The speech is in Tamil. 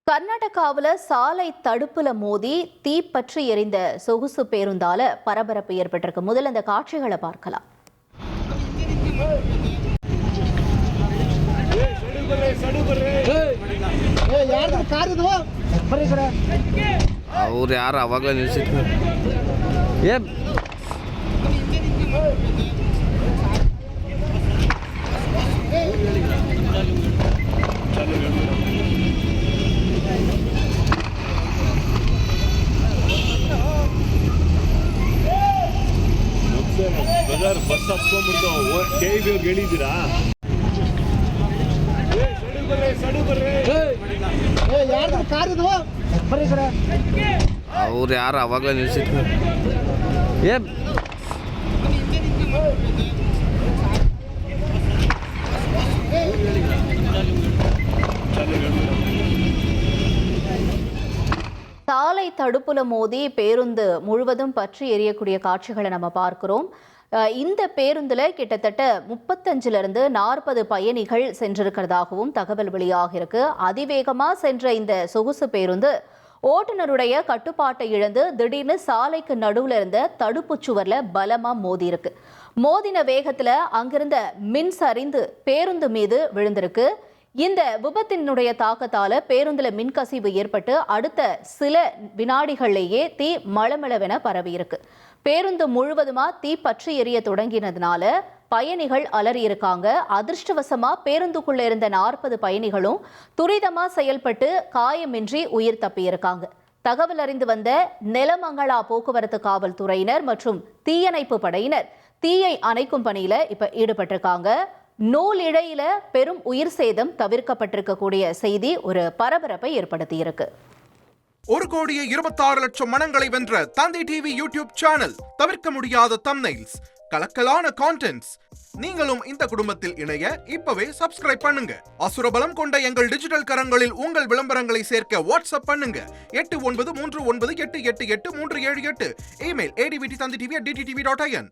கர்நாடகாவில் சாலை தடுப்புல மோதி தீ பற்றி எரிந்த சொகுசு பேருந்தால பரபரப்பு ஏற்பட்டிருக்கு. முதல்ல இந்த காட்சிகளை பார்க்கலாம். ಅವ್ರು ಯಾರು ಅವಾಗಲೇ ನಿಲ್ಸಿದ್ರು. ಬಸ್ ಹತ್ಕೊಂಡ್ಬಿಟ್ಟು ಕೇಳಿಗೆ ಹೇಳಿದ್ದೀರಾ? ಅವ್ರು ಯಾರು ಅವಾಗಲೇ ನಿಲ್ಸಿದ್ರು. சாலை தடுப்புல மோதி பேருந்து முழுவதும் பற்றி எரியக்கூடிய காட்சிகளை நம்ம பார்க்கிறோம். இந்த பேருந்துல கிட்டத்தட்ட 35 40 பயணிகள் சென்றிருக்கிறதாகவும் தகவல் வெளியாக இருக்கு. அதிவேகமா சென்ற இந்த சொகுசு பேருந்து ஓட்டுநருடைய கட்டுப்பாட்டை இழந்து திடீர்னு சாலைக்கு நடுவுல இருந்த தடுப்பு சுவர்ல பலமா மோதி இருக்கு. மோதின வேகத்துல அங்கிருந்த மின் சரிந்து பேருந்து மீது விழுந்திருக்கு. இந்த விபத்தினுடைய தாக்கத்தால பேருந்துல மின்கசிவு ஏற்பட்டு அடுத்த சில வினாடிகளிலேயே தீ மளமளவென பரவி இருக்கு. பேருந்து முழுவதுமா தீ பற்றி எரிய தொடங்கினதுனால பயணிகள் அலறி இருக்காங்க. அதிர்ஷ்டவசமா பேருந்துக்குள்ள இருந்த 40 பயணிகளும் துரிதமா செயல்பட்டு காயமின்றி உயிர் தப்பியிருக்காங்க. தகவல் அறிந்து வந்த நெலமங்களா போக்குவரத்து காவல்துறையினர் மற்றும் தீயணைப்பு படையினர் தீயை அணைக்கும் பணியில இப்ப ஈடுபட்டிருக்காங்க. நூல் இழையில பெரும் உயிர் சேதம் தவிர்க்கப்பட்டிருக்கக்கூடிய செய்தி ஒரு பரபரப்பை ஏற்படுத்தியிருக்கு. 1,26,00,000 மனங்களை வென்ற தந்தி டிவி யூடியூப் சேனல். தவிர்க்க முடியாத தம்ப்நெயில்ஸ், கலக்கலான கான்டென்ட்ஸ். நீங்களும் இந்த குடும்பத்தில் இணைய இப்பவே சப்ஸ்கிரைப் பண்ணுங்க. அசுரபலம் கொண்ட எங்கள் டிஜிட்டல் கரங்களில் உங்கள் விளம்பரங்களை சேர்க்க வாட்ஸ்அப் பண்ணுங்க. 893988883778. Email advttv@dttv.in.